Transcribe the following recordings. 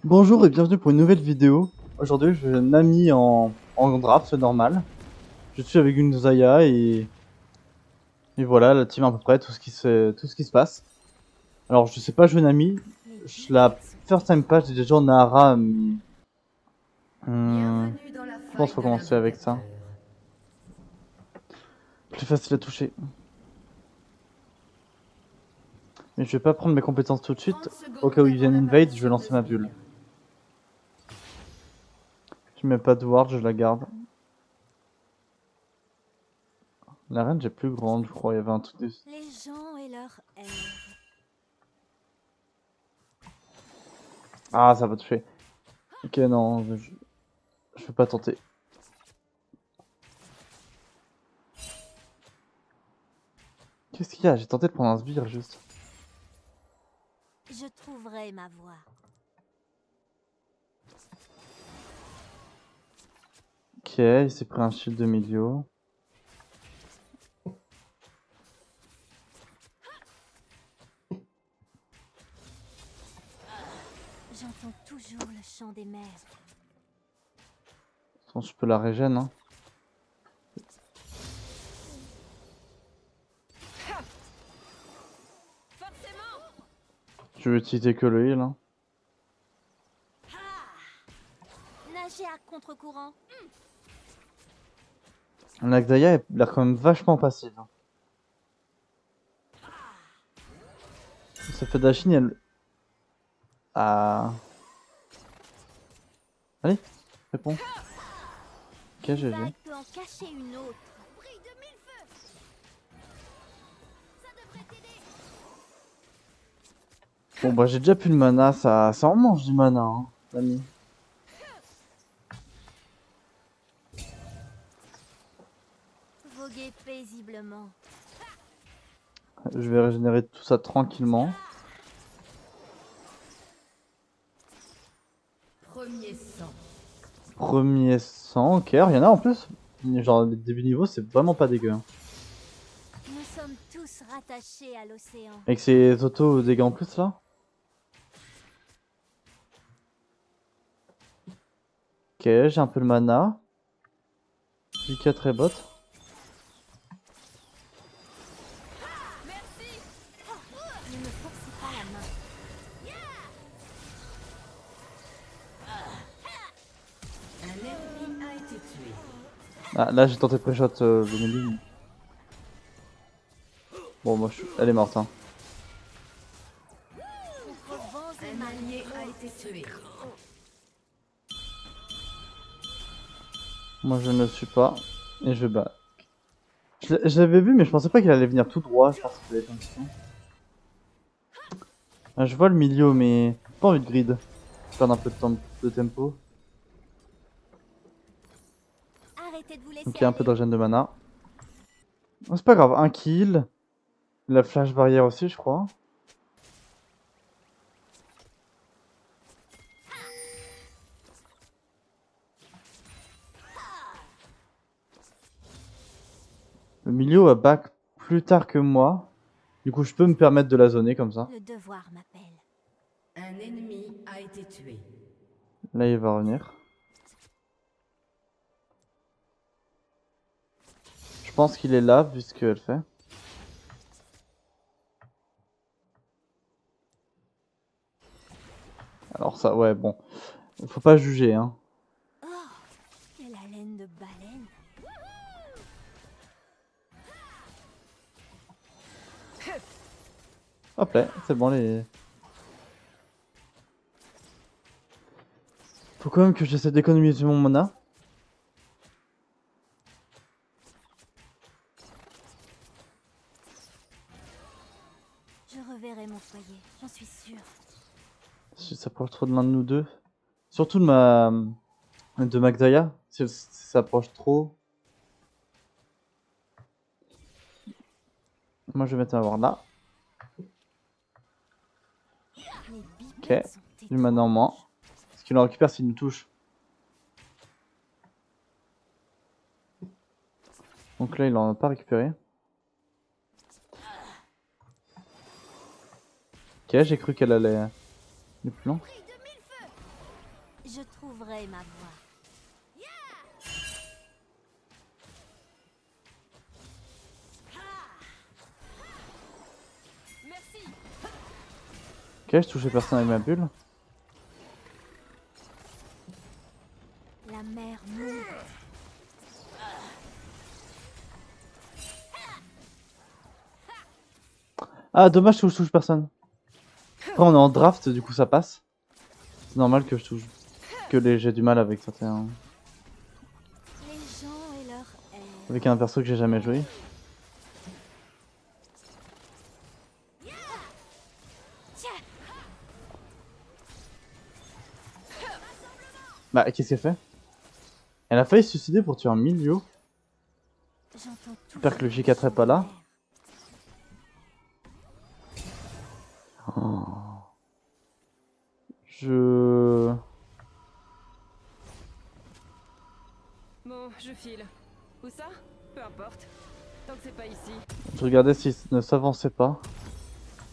Bonjour et bienvenue pour une nouvelle vidéo. Aujourd'hui, je Nami en draft, c'est normal. Je suis avec une Zaya et voilà, la team à peu près, tout ce qui se passe. Alors, je sais pas jouer Nami. La first time patch, j'ai déjà en Nahara, mais Bienvenue dans la je pense qu'il faille faut de commencer avec ça. l'invocateur. Plus facile à toucher. Mais je vais pas prendre mes compétences tout de 30 suite. Au cas secondes où ils avant viennent invade, je vais l'apparition de lancer ma bulle. minions. Je mets pas de ward, je la garde. La reine, j'ai plus grande, je crois. Il y avait un truc de... Les gens et leur air. Ah, ça va toucher. Ok, non, je vais pas tenter. Qu'est-ce qu'il y a? J'ai tenté de prendre un sbire juste. Je trouverai ma voie. Ok, il s'est pris un shield de milieu. J'entends toujours le chant des mers. Attends, je peux la régène, hein. Je vais utiliser que le heal, hein. Nager à contre-courant. Nagdaya a l'air quand même vachement passive, hein. Ça fait Dashin, elle... Ah... Allez, réponds. Ok, Une GG. vague peut en cacher une autre. Bon bah j'ai déjà plus de mana, ça en mange du mana, hein, l'ami. Voguer paisiblement. Je vais régénérer tout ça tranquillement. Premier sang. Premier sang, ok, rien a en plus. Genre, les débuts niveau, c'est vraiment pas dégueu, hein. Nous sommes tous rattachés à l'océan. Avec ses auto dégâts en plus, là. Ok, j'ai un peu de mana. J4 très bot. Ne me forcez pas la main. Un ennemi a été tué. Ah, là j'ai tenté de pré-shot le milieu. Bon, moi elle est morte, hein. Contre vents et Un marées. allié a été tué. Moi je ne le suis pas. Et je bats. Je l'avais vu, mais je pensais pas qu'il allait venir tout droit. Je pensais qu'il allait être un petit peu. Ah, je vois le milieu, mais pas envie de grid. Perdre un peu de temps de tempo. Arrêtez de vous laisser Donc il y a un peu aller. de régène de mana. Oh, c'est pas grave, un kill. La flash barrière aussi, je crois. Le milieu a back plus tard que moi. Du coup, je peux me permettre de la zoner comme ça. Le devoir m'appelle. Un ennemi a été tué. Là, il va revenir. Je pense qu'il est là, vu ce qu'elle fait. Alors ça, ouais, bon. Faut pas juger, hein. Oh, quelle haleine de baleine. Hop là, c'est bon, les... Faut quand même que j'essaie d'économiser mon mana. Je reverrai mon foyer, j'en suis sûre. Si ça s'approche trop de l'un de nous deux. Surtout de ma... De Magdaya. Si ça s'approche trop. Moi, je vais mettre un ward là. Les Ok. bipèdes sont Du mana en moins. étranges. Parce qu'il en récupère s'il nous touche. Donc là, il en a pas récupéré. Ok, j'ai cru qu'elle allait... Du plus long. Je trouverai ma voie. Ok, je touchais personne avec ma bulle. La mer monte. Ah, dommage que je touche personne. Après, on est en draft, du coup ça passe. C'est normal que je touche. J'ai du mal avec certains. Les gens et leur haine. Avec un perso que j'ai jamais joué. Bah, qu'est-ce qu'elle fait? Elle a failli se suicider pour tuer un milieu. J'entends tout. J'espère que le J4 est pas là. Oh. Bon, je file. Où ça? Peu importe. Tant que c'est pas ici. Je regardais s'il ne s'avançait pas.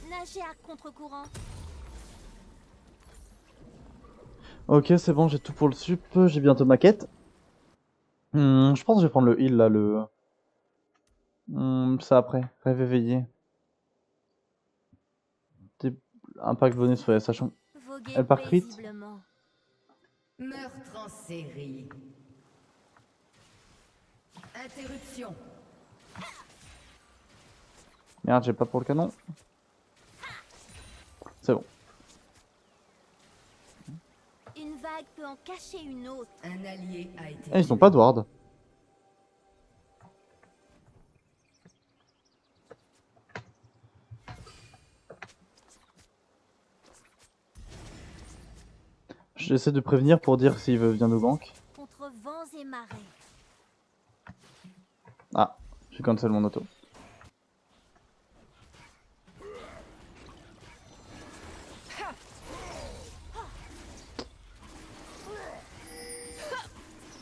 Nager à contre-courant. Ok, c'est bon, j'ai tout pour le sup. J'ai bientôt ma quête. Je pense que je vais prendre le heal là, ça après. Rêve éveillé. Impact bonus, ouais, sachant. Voguer Elle part crit. paisiblement. Meurtre en série. Interruption. Merde, j'ai pas pour le canon. C'est bon. Une vague peut en cacher une autre. Un allié a été Eh, ils ont tué. pas de ward. J'essaie de prévenir pour dire s'il veut venir nous gank. Contre vents et marées. Ah, j'ai cancel mon auto.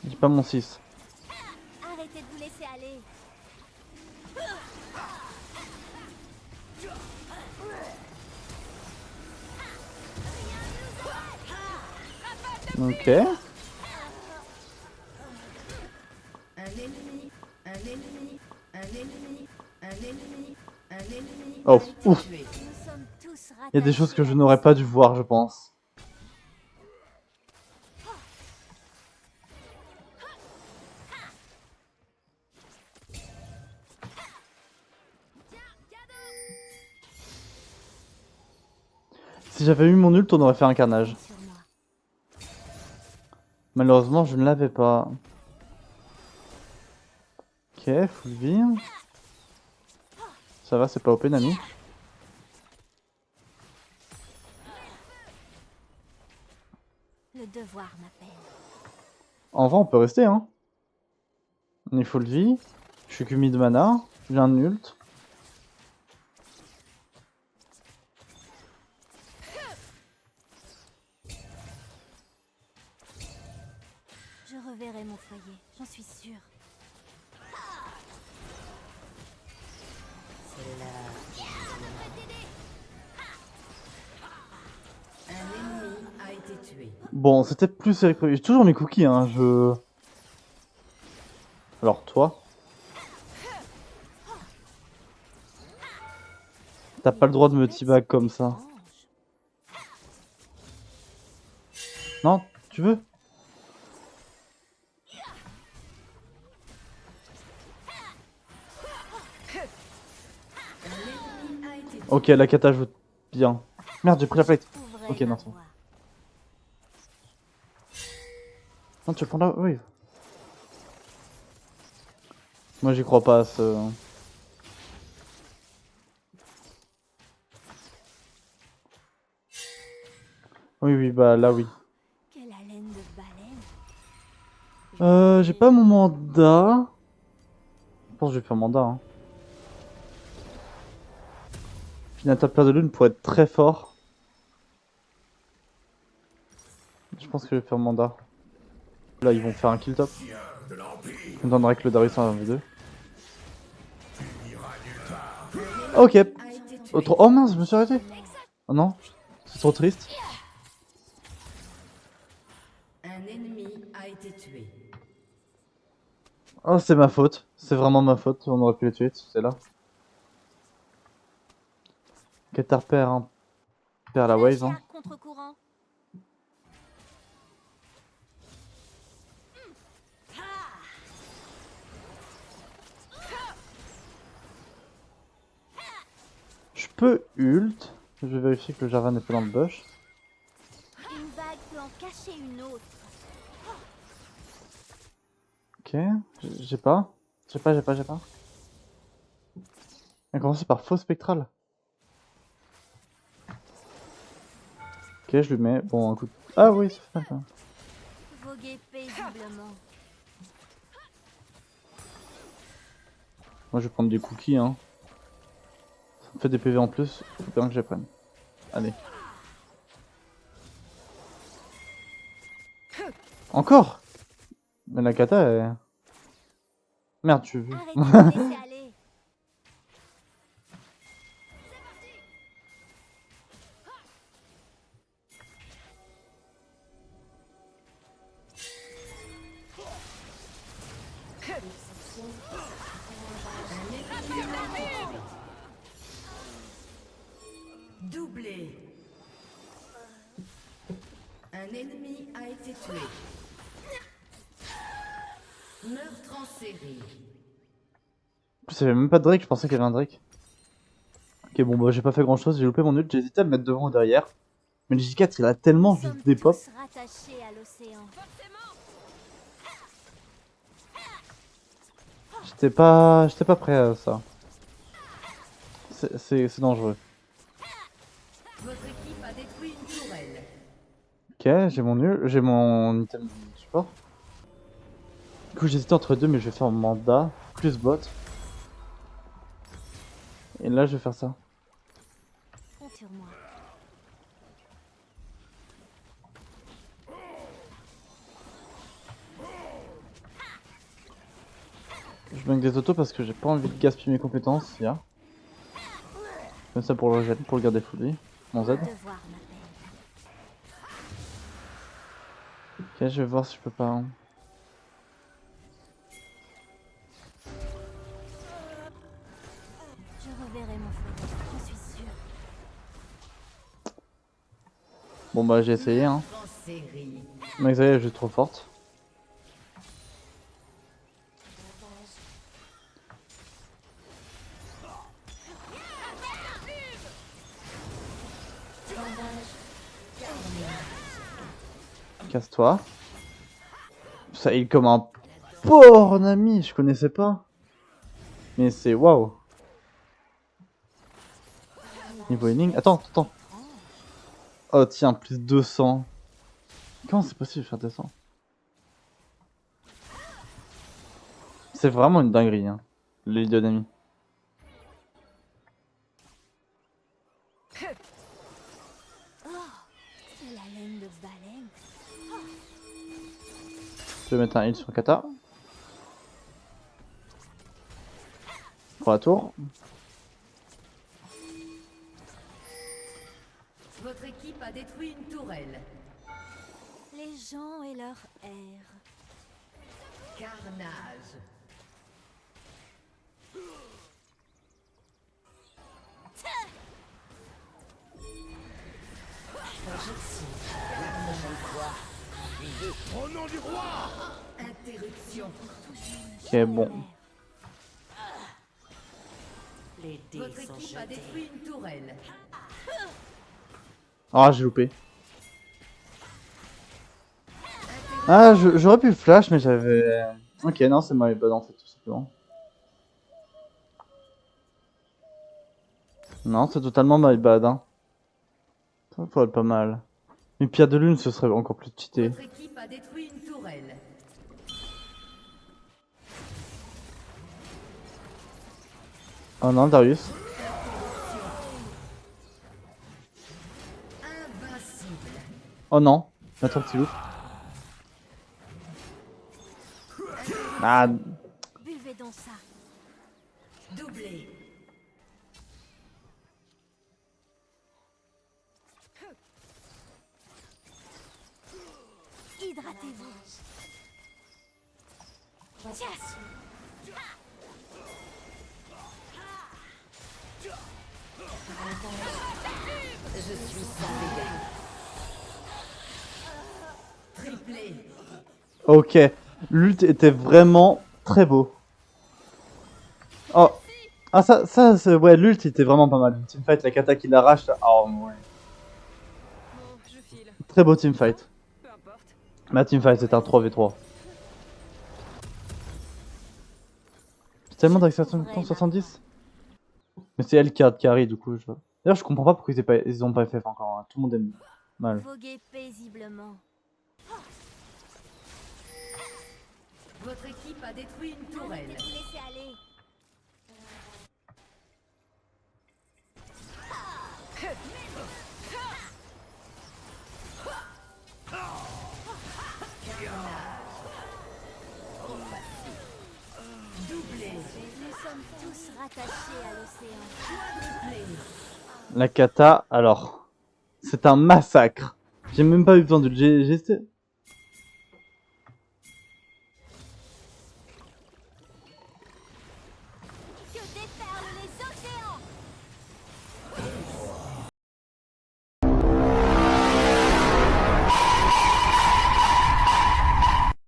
J'ai pas mon 6. Arrêtez de vous laisser aller. Ok. Un ennemi, un ennemi, un ennemi, un ennemi, un ennemi Oh, a été ouf. tué. Nous sommes tous rattachés. Il y a des choses que je n'aurais pas dû voir, je pense. Si j'avais eu mon ult, on aurait fait un carnage. Sur moi. Malheureusement, je ne l'avais pas. Ok, full vie. Ça va, c'est pas OP, Nami. Le devoir m'appelle. En vrai, on peut rester, hein. On est full vie. Je suis que mid mana. J'ai un ult. Je reverrai mon foyer, j'en suis sûre. Un ennemi a été tué. Bon, c'était plus serré que prévu. J'ai toujours mes cookies, hein. Alors, toi. T'as pas le droit de me teabag comme ça. Non, tu veux? Un ennemi a été tué. Ok, la kata joue bien. Merde, j'ai pris la plate. Trouverai Ok, ma non, c'est bon. voie. Non, tu prends la wave. Moi, j'y crois pas à ce. Oui, oui, bah là, oui. Quelle haleine de baleine. J'ai pas mon mandat. Je pense que je vais faire mandat. Hein. J'ai une attaque de lune pour être très fort. Je pense que je vais faire mandat. Là, ils vont faire un kill top. On donnerait que le Darius en 1v2. Ok. A été tué. Oh mince, je me suis arrêté. Oh non, c'est trop triste. Un ennemi a été tué. Oh, c'est ma faute. C'est vraiment ma faute. On aurait pu les tuer, c'est là. Qatar perd, hein. Perd la wave, hein. Chien contre-courant. Je peux ult. Je vais vérifier que le Jarvan n'est pas dans le bush. Une vague peut en cacher une autre. Ok, j'ai pas. J'ai pas. On a commencé par faux spectral. Ok, je lui mets. Bon, un coup. Ah oui, ça fait mal quand même. Voguer paisiblement. Moi, je vais prendre des cookies, hein. Ça me fait des PV en plus. Faut bien que je les prenne. Allez. Encore. Mais la kata est... Merde, tu veux. Arrêtez de me laisser aller. Doublé. Un ennemi a été tué. Meurtre en série. En plus, il y avait même pas de Drake, je pensais qu'il y avait un Drake. Ok, bon, bah, j'ai pas fait grand chose, j'ai loupé mon ult, j'ai hésité à me mettre devant ou derrière. Mais le J4, il a tellement Nous juste sommes des pop. tous rattachés à l'océan. J'étais pas prêt à ça. C'est dangereux. Votre équipe a détruit une tourelle. Ok, j'ai mon item de support. Du coup, j'hésitais entre deux, mais je vais faire mandat plus bot. Et là, je vais faire ça. Compte sur moi. Je manque des autos parce que j'ai pas envie de gaspiller mes compétences. Ya. Comme ça pour le rejet, pour le garder full vie. Mon Z. Devoir m'appelle. Ok, je vais voir si je peux pas. Hein. Je reverrai mon foyer, je suis sûre. Bon bah j'ai essayé hein. En série. Mais Xayah est juste trop forte. Casse-toi. Ça heal comme un porc ami, je connaissais pas. Mais c'est waouh. Niveau healing. Attends. Oh tiens, plus 200. Comment c'est possible de faire 200? C'est vraiment une dinguerie, hein. Le dynamique. C'est la laine de baleine. Je vais mettre un heal sur Kata. Pour la tour. Votre équipe a détruit une tourelle. Les gens et leur air. Carnage. Au nom du roi! Interruption. Ok, bon. Les dés Votre équipe a détruit une tourelle. Ah, j'ai loupé. Ah, j'aurais pu le flash, mais j'avais... Ok, non, c'est my bad en fait, tout simplement. Non, c'est totalement my bad, hein. Ça pourrait être pas mal. Mais Pierre de Lune, ce serait encore plus cheaté. Votre équipe a détruit une tourelle. Oh non, Darius. Invincible. Oh non. Attends, petit loup. Ah, Buvez donc ça. Doublé. Hydratez-vous. Tiens. Je suis sans dégâts. Triplé. Ok, l'ult était vraiment très beau. Oh, ah ouais, l'ult était vraiment pas mal. Teamfight, la kata qui l'arrache, oh ouais. Bon, je file. Très beau teamfight. Peu importe. Ma teamfight, c'est un 3v3. C'est tellement d'accélération 70. Mais c'est elle qui a carry du coup. D'ailleurs, je comprends pas pourquoi ils ont pas FF encore. Hein. Tout le monde aime mal. Voguez paisiblement. Votre équipe a détruit une Arrêtez tourelle. de vous laisser aller. Doublé. Nous sommes tous rattachés à l'océan. Quadruplé. La kata, alors, c'est un massacre. J'ai même pas eu besoin de GST. Que déferlent les océans.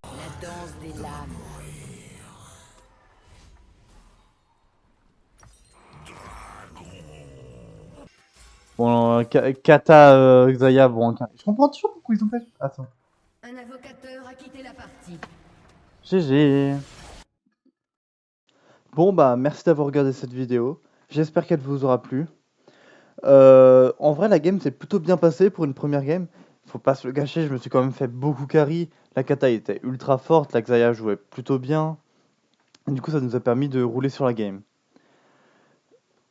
La danse des lames. Bon, kata, Xayah, bon, je comprends toujours pourquoi ils ont fait. Attends. Un avocateur a quitté la partie. GG. Bon bah merci d'avoir regardé cette vidéo. J'espère qu'elle vous aura plu. En vrai la game s'est plutôt bien passée pour une première game. Faut pas se le cacher, je me suis quand même fait beaucoup carry. La kata était ultra forte, la Xayah jouait plutôt bien. Et du coup ça nous a permis de rouler sur la game.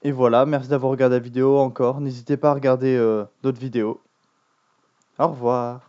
Et voilà, merci d'avoir regardé la vidéo encore. N'hésitez pas à regarder d'autres vidéos. Au revoir.